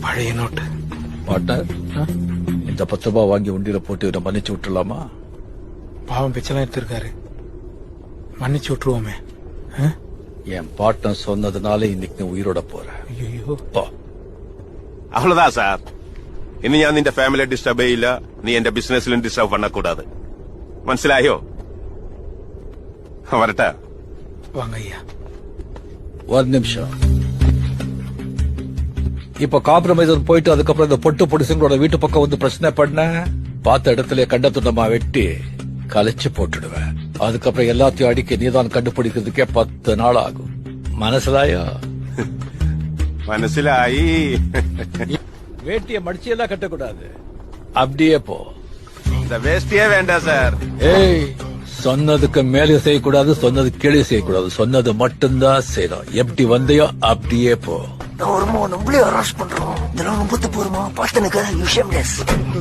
பழைய note partner, இந்த 10 ரூபாய் வாங்கி உண்டியில போட்டு இவரை மன்னிச்சு விட்டுலாமா? பாவம் பிச்சைலாம் எடுத்திருக்காரு, மன்னிச்சு விட்டுருவோமே. என் பார்ட்னர் சொன்னதுனால இன்னைக்கு நீ உயிரோட போற. ஐயோ, அவ்வளவுதான் சார். ഇനി ഞാൻ നിന്റെ ഫാമിലിയെ ഡിസ്റ്റർബ് ചെയ്യില്ല, നീ എന്റെ ബിസിനസ്സിലും ഡിസ്റ്റർബ് பண்ணக்கூடாது. മനസ്സിലായോ? വരട്ടെ. வாங்க ஐயா. ஒரு நிமிஷம். இப்ப காம்ப்ரமைசர் போயிட்டு அதுக்கப்புறம் இந்த பொட்டு பொடிசுங்களோட வீட்டு பக்கம் வந்து பிரச்சனை பண்ண, பார்த்த இடத்துல கண்ட துண்டமா வெட்டி கலைச்சு போட்டுடுவேன். அதுக்கப்புறம் எல்லாத்தையும் அடிக்க நீதான் கண்டுபிடிக்கிறதுக்கே 10 நாள் ஆகும். மனசிலாயோ? മനസ്സിലായി. வேட்டிய மடிச்சியெல்லாம் கட்டக்கூடாது, அப்படியே போ. இந்த வேஷ்டியே வேண்டாம் சார். ஏய், சொன்னதுக்கு மேலே செய்யக்கூடாது, சொன்னது கீழே செய்யக்கூடாது, சொன்னது மட்டும்தான் செய்யணும். எப்படி வந்தையோ அப்படியே போ. நம்மளே அரெஸ்ட் பண்றோம். இதெல்லாம் ரொம்ப தப்பு வருமா? பார்த்தனுக்கு யூ ஷேம்லெஸ்.